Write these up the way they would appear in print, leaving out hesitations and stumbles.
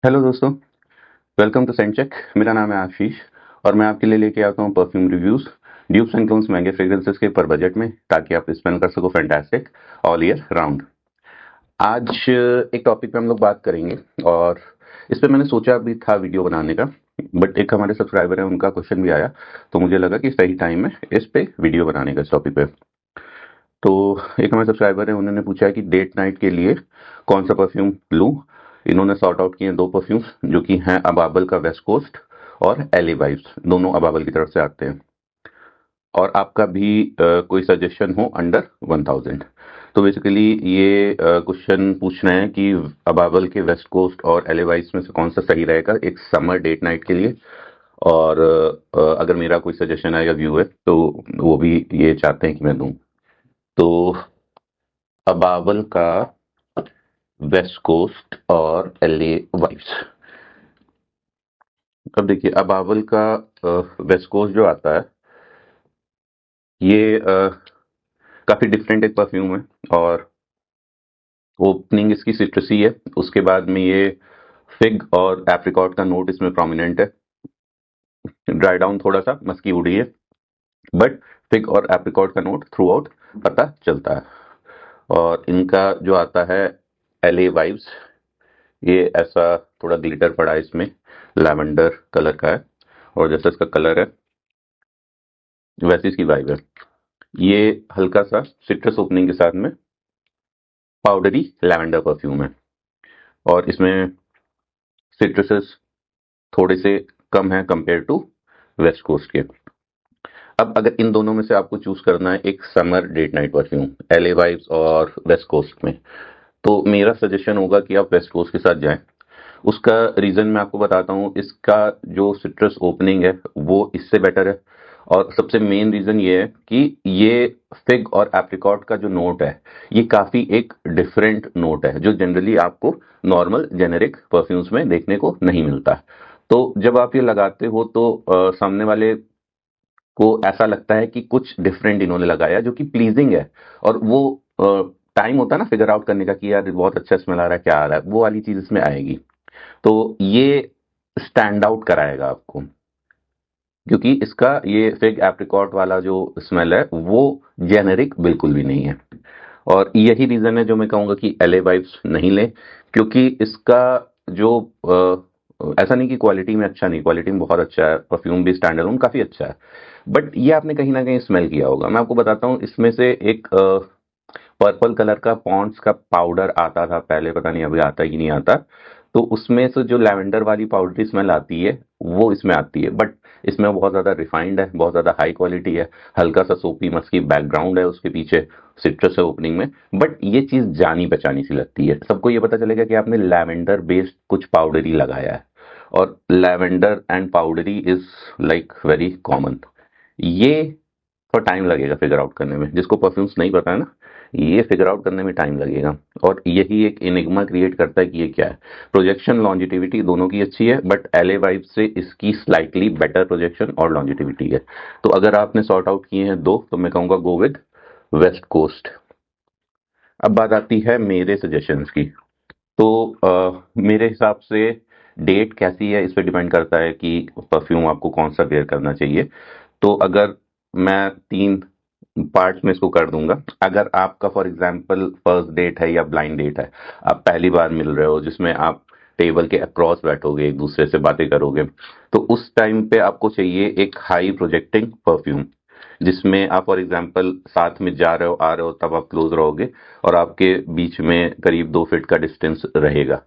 Hello दोस्तों, welcome to Saint check. मेरा नाम है आशीष और मैं आपके लिए लेके आता हूँ perfume reviews, dupes and clones महंगे फ्रेग्रेंसेस के पर बजट में, ताकि आप स्पेंड कर सको फैंटास्टिक ऑल ईयर राउंड। आज एक टॉपिक पे हम लोग बात करेंगे और इस पे मैंने सोचा भी था वीडियो बनाने का, बट एक हमारे सब्सक्राइबर है, उनका क्वेश्चन भी आया, तो मुझे लगा कि सही टाइम है इस पे वीडियो बनाने का, इस टॉपिक पे। तो एक हमारे सब्सक्राइबर है, उन्होंने पूछा है कि डेट नाइट के लिए कौन सा परफ्यूम लूँ। इन्होंने सॉर्ट आउट किए हैं दो परफ्यूम्स जो कि हैं अबाबल का वेस्ट कोस्ट और एले वाइब्स, दोनों अबाबल की तरफ से आते हैं। और आपका भी कोई सजेशन हो अंडर 1000। तो बेसिकली ये क्वेश्चन पूछ रहे हैं कि अबाबल के वेस्ट कोस्ट और एले वाइब्स में से कौन सा सही रहेगा एक समर डेट नाइट के लिए। और अगर मेरा कोई सजेशन है या व्यू है तो वो भी ये चाहते हैं कि मैं दूं। तो अबावल का वेस्ट कोस्ट और एलए वाइब्स। अब देखिए, अबावल का वेस्ट कोस्ट जो आता है ये काफ़ी डिफरेंट एक परफ्यूम है। और ओपनिंग इसकी सिट्रसी है, उसके बाद में ये फिग और एप्रिकॉट का नोट इसमें प्रोमिनेंट है। ड्राई डाउन थोड़ा सा मस्की उड़ी है, बट फिग और एप्रिकॉट का नोट थ्रू आउट पता चलता है। और इनका जो आता है एलए वाइब्स, ये ऐसा थोड़ा ग्लिटर पड़ा है इसमें, लैवेंडर कलर का है। और जैसा इसका कलर है वैसी इसकी वाइब है। ये हल्का सा सिट्रस ओपनिंग के साथ में पाउडरी लैवेंडर परफ्यूम है। और इसमें सिट्रसेस थोड़े से कम है कंपेयर टू वेस्ट कोस्ट के। अब अगर इन दोनों में से आपको चूज करना है एक summer date night perfume, LA vibes और वेस्ट कोस्ट में, तो मेरा सजेशन होगा कि आप वेस्ट कोस्ट के साथ जाएं। उसका रीज़न मैं आपको बताता हूँ। इसका जो सिट्रस ओपनिंग है वो इससे बेटर है। और सबसे मेन रीज़न ये है कि ये फिग और एप्रिकॉट का जो नोट है ये काफ़ी एक डिफरेंट नोट है, जो जनरली आपको नॉर्मल जेनेरिक परफ्यूम्स में देखने को नहीं मिलता। तो जब आप ये लगाते हो तो सामने वाले को ऐसा लगता है कि कुछ डिफरेंट इन्होंने लगाया जो कि प्लीजिंग है। और वो टाइम होता है ना फिगर आउट करने का कि यार बहुत अच्छा स्मेल आ रहा है, क्या आ रहा है, वो वाली चीज़ इसमें आएगी। तो ये स्टैंड आउट कराएगा आपको, क्योंकि इसका ये फिग एप्रिकॉट वाला जो स्मेल है वो जेनेरिक बिल्कुल भी नहीं है। और यही रीज़न है जो मैं कहूँगा कि एलए वाइब्स नहीं लें, क्योंकि इसका जो ऐसा नहीं कि क्वालिटी में अच्छा नहीं, क्वालिटी में बहुत अच्छा है, परफ्यूम भी स्टैंड अलोन काफ़ी अच्छा है। बट ये आपने कहीं ना कहीं स्मेल किया होगा। मैं आपको बताता हूँ, इसमें से एक पर्पल कलर का पॉन्ड्स का पाउडर आता था पहले, पता नहीं अभी आता है कि नहीं आता। तो उसमें से जो लैवेंडर वाली पाउडरी स्मेल आती है वो इसमें आती है, बट इसमें वो बहुत ज़्यादा रिफाइंड है, बहुत ज़्यादा हाई क्वालिटी है। हल्का सा सोपी मस्की बैकग्राउंड है उसके पीछे, सिट्रस है ओपनिंग में, बट ये चीज़ जानी पहचानी सी लगती है। सबको ये पता चलेगा कि आपने लैवेंडर बेस्ड कुछ पाउडरी लगाया है। और lavender and powdery is like very common. ये थोड़ा टाइम लगेगा फिगर आउट करने में, जिसको परफ्यूम्स नहीं पता है ना, ये फिगर आउट करने में टाइम लगेगा। और यही एक इनिग्मा क्रिएट करता है कि ये क्या है। प्रोजेक्शन लॉन्जिटिविटी दोनों की अच्छी है, बट एलए वाइब से इसकी स्लाइटली बेटर प्रोजेक्शन और लॉन्जिटिविटी है। तो अगर आपने सॉर्ट आउट किए हैं दो, तो मैं कहूँगा गो विद वेस्ट कोस्ट। अब बात आती है मेरे सजेशंस की। तो मेरे हिसाब से डेट कैसी है इस पे डिपेंड करता है कि परफ्यूम आपको कौन सा वेयर करना चाहिए। तो अगर मैं 3 पार्ट्स में इसको कर दूँगा। अगर आपका फॉर एग्ज़ाम्पल फर्स्ट डेट है या ब्लाइंड डेट है, आप पहली बार मिल रहे हो जिसमें आप टेबल के अक्रॉस बैठोगे, एक-दूसरे से बातें करोगे, तो उस टाइम पे आपको चाहिए एक हाई प्रोजेक्टिंग परफ्यूम, जिसमें आप फॉर एग्ज़ाम्पल साथ में जा रहे हो, आ रहे हो, तब आप क्लोज़ रहोगे और आपके बीच में करीब 2 फीट का डिस्टेंस रहेगा।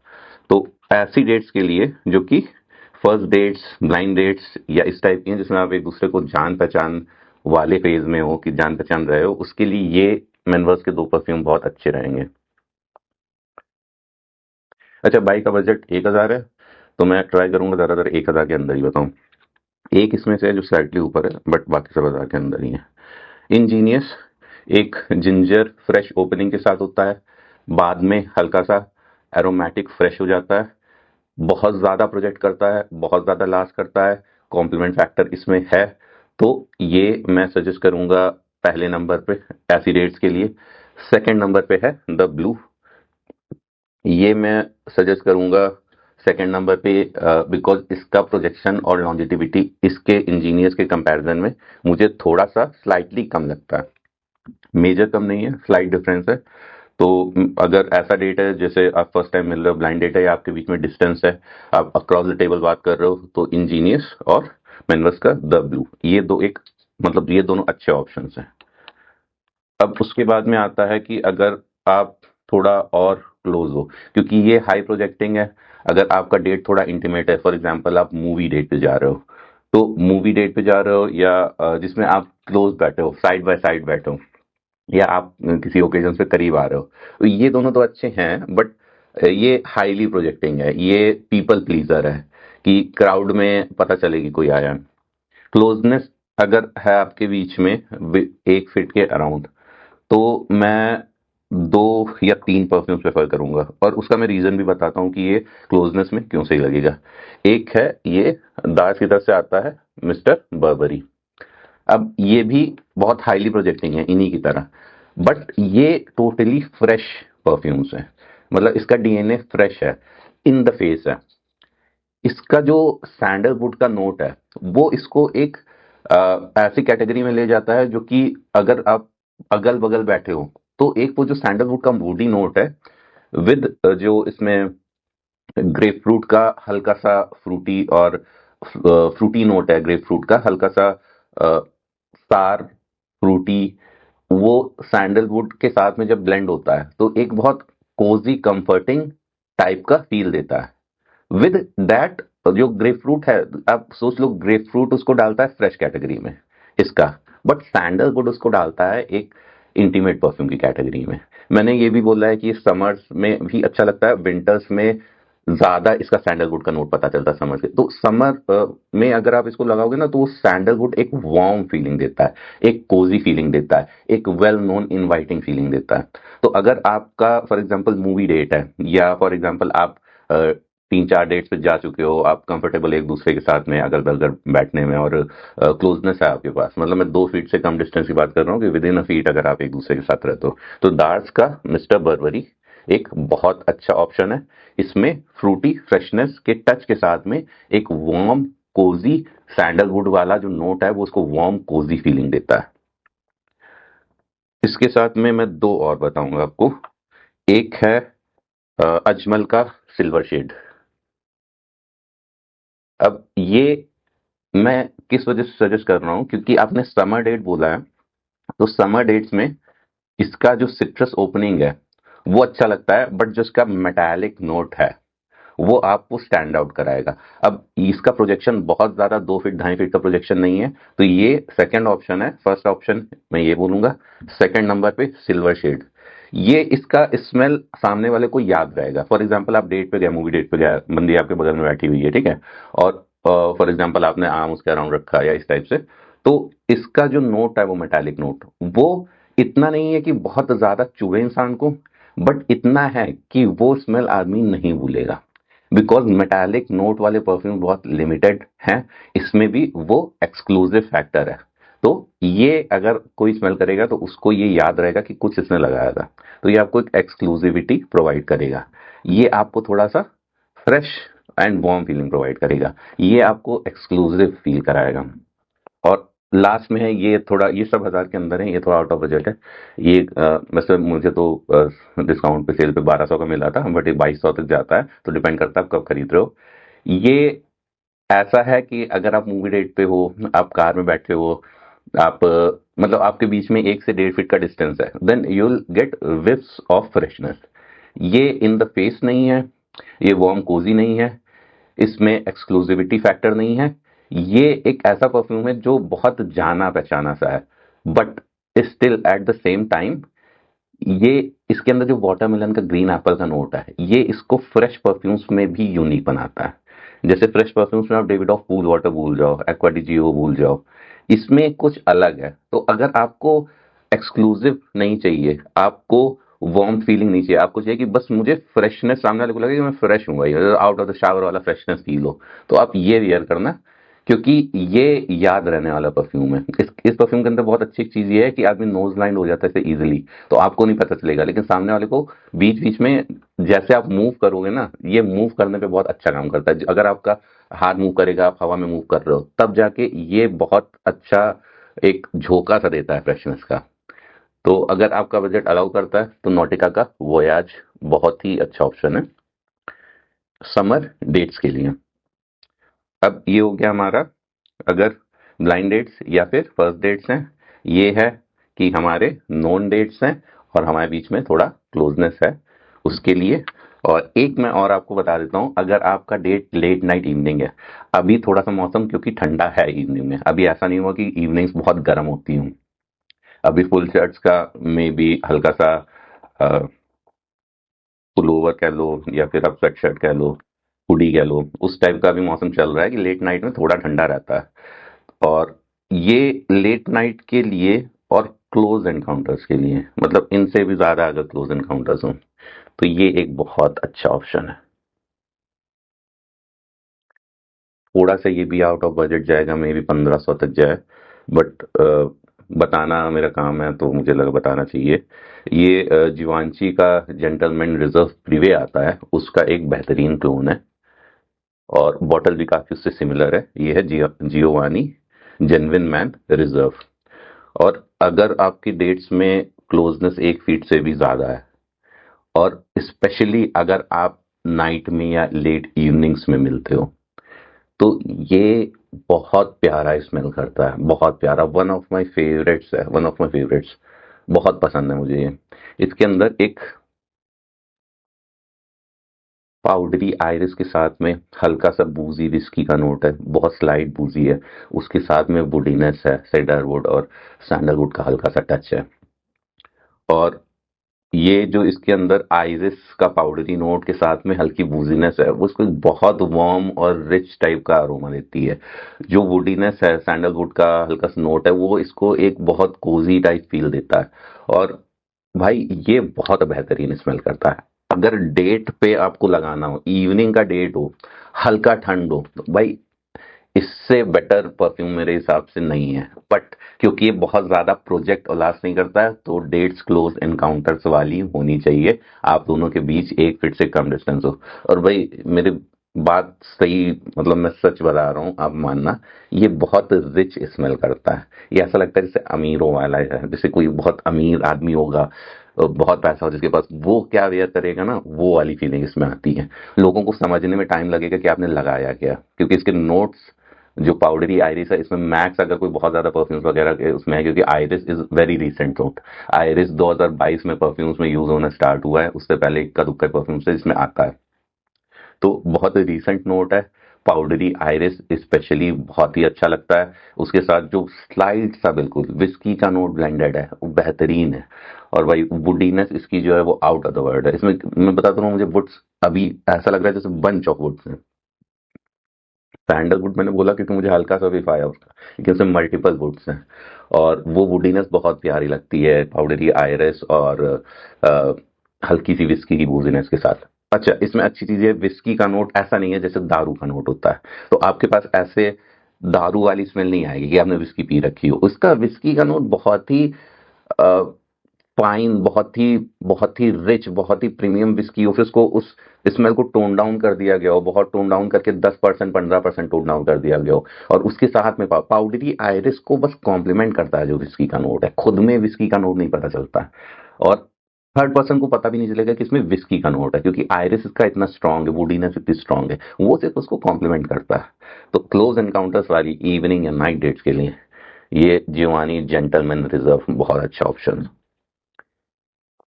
तो ऐसी डेट्स के लिए जो कि फर्स्ट डेट्स, ब्लाइंड डेट्स या इस टाइप की हैं जिसमें आप एक-दूसरे को जान-पहचान वाले फेज़ में हो, कि जान-पहचान रहे हो, उसके लिए ये मेनवर्स के 2 परफ्यूम बहुत अच्छे रहेंगे। अच्छा, बाई का बजट 1000 है, तो मैं ट्राई करूँगा ज़्यादातर 1000 के अंदर ही बताऊँ। एक इसमें से है जो स्लाइटली ऊपर है, बट बाकी सब 1000 के अंदर ही है। इंजीनियस एक जिंजर फ्रेश ओपनिंग के साथ होता है, बाद में हल्का सा एरोमेटिक फ्रेश हो जाता है, बहुत ज़्यादा प्रोजेक्ट करता है, बहुत ज़्यादा लास्ट करता है, कॉम्प्लीमेंट फैक्टर इसमें है। तो ये मैं सजेस्ट करूँगा पहले नंबर पे ऐसी रेट्स के लिए। सेकंड नंबर पे है द ब्लू। ये मैं सजेस्ट करूँगा सेकंड नंबर पे बिकॉज इसका प्रोजेक्शन और लॉन्जिटिविटी इसके इंजीनियर्स के कंपैरिजन में मुझे थोड़ा सा स्लाइटली कम लगता है, मेजर कम नहीं है, स्लाइट डिफरेंस है। तो अगर ऐसा डेटा है जैसे आप फर्स्ट टाइम मिल रहे हो, ब्लाइंड डेटा या आपके बीच में डिस्टेंस है, आप अक्रॉस द टेबल बात कर रहे हो, तो इंजीनियर्स और मेनवर्स का द ब्लू, ये दो एक मतलब ये दोनों अच्छे ऑप्शंस हैं। अब उसके बाद में आता है कि अगर आप थोड़ा और क्लोज हो, क्योंकि ये हाई प्रोजेक्टिंग है, अगर आपका डेट थोड़ा इंटीमेट है, फॉर एग्जांपल आप मूवी डेट पे जा रहे हो, तो मूवी डेट पे जा रहे हो या जिसमें आप क्लोज बैठे हो, साइड बाय साइड बैठे हो, या आप किसी ओकेजन पे करीब आ रहे हो, तो ये दोनों तो अच्छे हैं, बट ये हाईली प्रोजेक्टिंग है, ये पीपल प्लीजर है कि क्राउड में पता चलेगी कोई आया है। क्लोजनेस अगर है आपके बीच में 1 फीट के अराउंड, तो मैं 2 या 3 परफ्यूम प्रेफर करूंगा, और उसका मैं रीजन भी बताता हूँ कि ये क्लोजनेस में क्यों सही लगेगा। एक है, ये दास की तरफ से आता है मिस्टर बर्बरी। अब ये भी बहुत हाईली प्रोजेक्टिंग है इन्हीं की तरह, बट ये टोटली फ्रेश परफ्यूम्स है, मतलब इसका डीएनए फ्रेश है, इन द फेस है। इसका जो सैंडलवुड का नोट है वो इसको एक ऐसी कैटेगरी में ले जाता है जो कि अगर आप अगल बगल बैठे हो तो एक वो जो सैंडलवुड का वुडी नोट है विद जो इसमें ग्रेप फ्रूट का हल्का सा फ्रूटी और फ्रूटी नोट है, ग्रेप फ्रूट का हल्का सा सार फ्रूटी, वो सैंडलवुड के साथ में जब ब्लेंड होता है तो एक बहुत कोजी कंफर्टिंग टाइप का फील देता है। विद दैट जो ग्रेप फ्रूट है, आप सोच लो ग्रेप फ्रूट उसको डालता है फ्रेश कैटेगरी में इसका, बट सैंडलवुड उसको डालता है एक इंटीमेट परफ्यूम की कैटेगरी में। मैंने ये भी बोला है कि समर्स में भी अच्छा लगता है, विंटर्स में ज्यादा इसका सैंडलवुड का नोट पता चलता है समर से। तो समर में अगर आप इसको लगाओगे ना तो वो सैंडलवुड एक वार्म फीलिंग देता है, एक कोजी फीलिंग देता है, एक वेल नोन इनवाइटिंग फीलिंग देता है। तो अगर आपका फॉर एग्जांपल मूवी डेट है, या फॉर एग्जांपल आप 3-4 डेट्स पे जा चुके हो, आप कंफर्टेबल एक दूसरे के साथ में अगल बगल बैठने में, और क्लोजनेस है आपके पास, मतलब मैं 2 फीट से कम डिस्टेंस की बात कर रहा हूँ कि विद इन अ फीट अगर आप एक दूसरे के साथ रहते हो, तो दार्स का मिस्टर बर्बरी एक बहुत अच्छा ऑप्शन है। इसमें फ्रूटी फ्रेशनेस के टच के साथ में एक वार्म कोजी सैंडलवुड वाला जो नोट है वो उसको वार्म कोजी फीलिंग देता है। इसके साथ में मैं 2 और बताऊंगा आपको। एक है अजमल का सिल्वर शेड। अब ये मैं किस वजह से सजेस्ट कर रहा हूँ, क्योंकि आपने समर डेट बोला है, तो समर डेट्स में इसका जो सिट्रस ओपनिंग है वो अच्छा लगता है, बट जो इसका मेटालिक नोट है वो आपको स्टैंड आउट कराएगा। अब इसका प्रोजेक्शन बहुत ज्यादा 2 फीट 2.5 फीट का प्रोजेक्शन नहीं है, तो ये सेकंड ऑप्शन है। फर्स्ट ऑप्शन मैं ये बोलूंगा, सेकंड नंबर पे सिल्वर शेड। ये इसका स्मेल सामने वाले को याद रहेगा। फॉर एग्जांपल आप डेट पे गए, मूवी डेट पे गया, बंदी आपके बगल में बैठी हुई है, ठीक है, और फॉर एग्जांपल आपने आम उसके अराउंड रखा या इस टाइप से, तो इसका जो नोट है वो मेटालिक नोट, वो इतना नहीं है कि बहुत ज्यादा चुभे इंसान को, बट इतना है कि वो स्मेल आदमी नहीं भूलेगा, बिकॉज मेटालिक नोट वाले परफ्यूम बहुत लिमिटेड हैं, इसमें भी वो एक्सक्लूसिव फैक्टर है। तो ये अगर कोई स्मेल करेगा तो उसको ये याद रहेगा कि कुछ इसने लगाया था, तो ये आपको एक एक्सक्लूसिविटी प्रोवाइड करेगा, ये आपको थोड़ा सा fresh and warm feeling provide करेगा, ये आपको एक्सक्लूसिव फील कराएगा। और लास्ट में है, ये थोड़ा, ये सब 1000 के अंदर है, ये थोड़ा आउट ऑफ बजट है। ये वैसे मुझे तो डिस्काउंट पे सेल पे 1200 का मिला था, बट ये 2200 तक जाता है, तो डिपेंड करता है आप कब खरीद रहे हो। ये ऐसा है कि अगर आप मूवी डेट पे हो, आप कार में बैठे हो, आप मतलब आपके बीच में 1 से 1.5 फीट का डिस्टेंस है, then you will get whiffs of freshness. ये इन द फेस नहीं है, ये वार्म कोजी नहीं है, इसमें एक्सक्लूसिविटी फैक्टर नहीं है। ये एक ऐसा परफ्यूम है जो बहुत जाना पहचाना सा है, but still at the same time ये, इसके अंदर जो वाटरमेलन का ग्रीन एप्पल का नोट है, ये इसको फ्रेश परफ्यूम्स में भी यूनिक बनाता है। जैसे फ्रेश परफ्यूम्स में आप डेविड ऑफ कूल वाटर भूल जाओ, एक्वा डी जियो भूल जाओ, इसमें कुछ अलग है। तो अगर आपको एक्सक्लूसिव नहीं चाहिए, आपको वार्म फीलिंग नहीं चाहिए, आपको चाहिए कि बस मुझे फ्रेशनेस सामने वाले को लगे कि मैं फ्रेश हूँ भाई, आउट ऑफ द शावर वाला फ्रेशनेस फील हो, तो आप ये वियर करना। क्योंकि ये याद रहने वाला परफ्यूम है। इस परफ्यूम के अंदर बहुत अच्छी चीज ये है कि आदमी नोज ब्लाइंड हो जाता है इसे इजीली, तो आपको नहीं पता चलेगा, लेकिन सामने वाले को बीच बीच में जैसे आप मूव करोगे ना, ये मूव करने पे बहुत अच्छा काम करता है। अगर आपका हाथ मूव करेगा, आप हवा में मूव कर रहे हो, तब जाके ये बहुत अच्छा एक झोंका सा देता है फ्रेशनेस का। तो अगर आपका बजट अलाउ करता है तो नॉटिका का वोयाज बहुत ही अच्छा ऑप्शन है समर डेट्स के लिए। अब ये हो गया हमारा, अगर ब्लाइंड डेट्स या फिर फर्स्ट डेट्स हैं, ये है कि हमारे नॉन डेट्स हैं और हमारे बीच में थोड़ा क्लोजनेस है उसके लिए। और एक मैं और आपको बता देता हूँ, अगर आपका डेट लेट नाइट इवनिंग है, अभी थोड़ा सा मौसम क्योंकि ठंडा है इवनिंग में, अभी ऐसा नहीं हुआ कि इवनिंग्स बहुत गर्म होती हूँ, अभी फुल शर्ट्स का में भी हल्का सा पुलोवर कह लो या फिर आप स्वेट शर्ट कह लो, हुडी कह लो, उस टाइप का भी मौसम चल रहा है कि लेट नाइट में थोड़ा ठंडा रहता है। और ये लेट नाइट के लिए और क्लोज एनकाउंटर्स के लिए, मतलब इनसे भी ज्यादा अगर क्लोज एनकाउंटर्स हो तो ये एक बहुत अच्छा ऑप्शन है। थोड़ा सा ये भी आउट ऑफ बजट जाएगा, मे भी 1500 तक जाए, बट बताना मेरा काम है तो मुझे लगा बताना चाहिए। ये जीवांशी का जेंटलमैन रिजर्व प्रीवे आता है, उसका एक बेहतरीन क्लोन है और बॉटल भी काफी उससे सिमिलर है। ये है जियोवानी जेन्युइन मैन रिजर्व। और अगर आपकी डेट्स में क्लोजनेस 1 फीट से भी ज्यादा है, और स्पेशली अगर आप नाइट में या लेट इवनिंग्स में मिलते हो, तो ये बहुत प्यारा स्मेल करता है, बहुत प्यारा। वन ऑफ माय फेवरेट्स है, वन ऑफ माय फेवरेट्स, बहुत पसंद है मुझे ये। इसके अंदर एक पाउडरी आइरिस के साथ में हल्का सा बूजी विस्की का नोट है, बहुत स्लाइट बूजी है, उसके साथ में वुडीनेस है, सेडरवुड और सैंडलवुड का हल्का सा टच है। और ये जो इसके अंदर आइरिस का पाउडरी नोट के साथ में हल्की वूजीनेस है, वो उसको एक बहुत वार्म और रिच टाइप का अरोमा देती है। जो वुडीनेस है, सैंडलवुड का हल्का सा नोट है, वो इसको एक बहुत कोजी टाइप फील देता है। और भाई ये बहुत बेहतरीन स्मेल करता है। अगर डेट पे आपको लगाना हो, इवनिंग का डेट हो, हल्का ठंड हो, तो भाई इससे बेटर परफ्यूम मेरे हिसाब से नहीं है। बट क्योंकि ये बहुत ज्यादा प्रोजेक्ट और लास्ट नहीं करता है, तो डेट्स क्लोज एनकाउंटर्स वाली होनी चाहिए, आप दोनों के बीच 1 फीट से कम डिस्टेंस हो। और भाई मेरी बात सही, मतलब मैं सच बता रहा हूँ, आप मानना, ये बहुत रिच स्मेल करता है। ये ऐसा लगता है जैसे अमीरों वाला है, जैसे कोई बहुत अमीर आदमी होगा, बहुत पैसा हो जिसके पास, वो क्या वेयर करेगा ना, वो वाली फीलिंग इसमें आती है। लोगों को समझने में टाइम लगेगा कि आपने लगाया क्या, क्योंकि इसके नोट्स जो पाउडरी आइरिस है, इसमें मैक्स अगर कोई बहुत ज्यादा परफ्यूम्स वगैरह के उसमें है, क्योंकि iris is very recent note. Iris 2022 में परफ्यूम्स में यूज होना स्टार्ट हुआ है, उससे पहले इक्का दुक्का परफ्यूम्स से इसमें आता है, तो बहुत रिसेंट नोट है। पाउडरी आइरिस स्पेशली बहुत ही अच्छा लगता है। उसके साथ जो स्लाइड सा बिल्कुल विस्की का नोट ब्लेंडेड है, वो बेहतरीन है। और भाई वुडीनेस इसकी जो है वो आउट ऑफ द वर्ल्ड है। इसमें मैं बताता हूँ, मुझे वुड्स अभी ऐसा लग रहा है जैसे बंच ऑफ वुड्स है। सैंडलवुड मैंने बोला क्योंकि मुझे हल्का सा विफ आया उसका, लेकिन उसमें मल्टीपल वुड्स हैं और वो वुडीनेस बहुत प्यारी लगती है पाउडरी आयरस और अ, हल्की सी विस्की की वुडीनेस के साथ। अच्छा, इसमें अच्छी चीज है, विस्की का नोट ऐसा नहीं है जैसे दारू का नोट होता है, तो आपके पास ऐसे दारू वाली स्मेल नहीं आएगी कि आपने विस्की पी रखी हो। उसका विस्की का नोट बहुत ही फाइन, बहुत ही रिच, बहुत ही प्रीमियम विस्की हो, फिर उसको उस स्मेल को टोन डाउन कर दिया गया हो, बहुत टोन डाउन करके 10% 15% टोन डाउन कर दिया गया हो। और उसके साथ में पाउडरी आयरिस को बस कॉम्प्लीमेंट करता है जो विस्की का नोट है, खुद में विस्की का नोट नहीं पता चलता है। और थर्ड पर्सन को पता भी नहीं चलेगा कि इसमें विस्की का नोट है, क्योंकि आयरिस इसका इतना स्ट्रांग है, वुडीनेस इतनी स्ट्रांग है, वो सिर्फ उसको कॉम्प्लीमेंट करता है। तो क्लोज एनकाउंटर्स वाली इवनिंग या नाइट डेट्स के लिए ये जियोवानी जेंटलमैन रिजर्व बहुत अच्छा ऑप्शन है।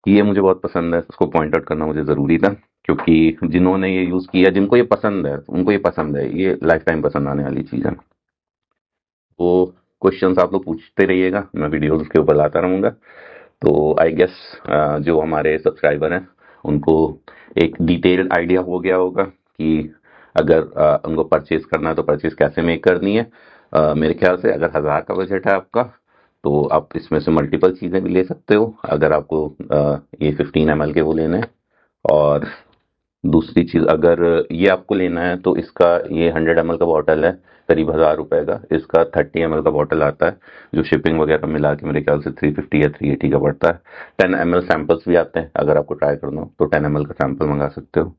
ये मुझे बहुत पसंद है, उसको पॉइंट आउट करना मुझे ज़रूरी था, क्योंकि जिन्होंने ये यूज़ किया, जिनको ये पसंद है, उनको ये पसंद है, ये लाइफ टाइम पसंद आने वाली चीज़ है। वो क्वेश्चंस आप लोग पूछते रहिएगा, मैं वीडियोस उसके ऊपर लाता रहूँगा। तो आई गेस जो हमारे सब्सक्राइबर हैं उनको एक डिटेल्ड आइडिया हो गया होगा कि अगर उनको परचेज करना है तो परचेज कैसे मेक करनी है। मेरे ख्याल से अगर 1000 का बजट है आपका, तो आप इसमें से मल्टीपल चीज़ें भी ले सकते हो। अगर आपको ये 15 ml के वो लेने हैं, और दूसरी चीज़, अगर ये आपको लेना है तो इसका ये 100 ml का बॉटल है, करीब 1000 रुपए का। इसका 30 ml का बॉटल आता है, जो शिपिंग वगैरह मिला के मेरे ख्याल से 350 या 380 का पड़ता है। 10 ml सैंपल्स भी आते हैं, अगर आपको ट्राई करना हो तो 10 ml का सैंपल मंगा सकते हो।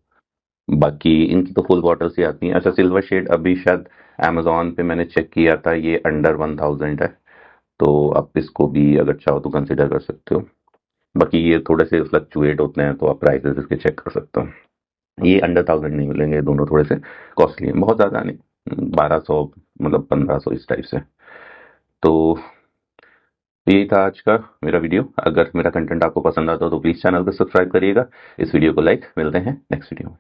बाकी इनकी तो फुल बॉटल्स ही आती हैं। अच्छा, सिल्वर शेड अभी शायद अमेजोन पे मैंने चेक किया था, ये अंडर 1000 है, तो आप इसको भी अगर चाहो तो कंसिडर कर सकते हो। बाकी ये थोड़े से फ्लक्चुएट होते हैं, तो आप प्राइसेस इसके चेक कर सकते हो। ये अंडर 1000 नहीं मिलेंगे, दोनों थोड़े से कॉस्टली हैं, बहुत ज़्यादा नहीं, 1200 मतलब 1500 इस टाइप से। तो यही था आज का मेरा वीडियो। अगर मेरा कंटेंट आपको पसंद आता हो तो प्लीज़ चैनल को सब्सक्राइब करिएगा, इस वीडियो को लाइक। मिलते हैं नेक्स्ट वीडियो में।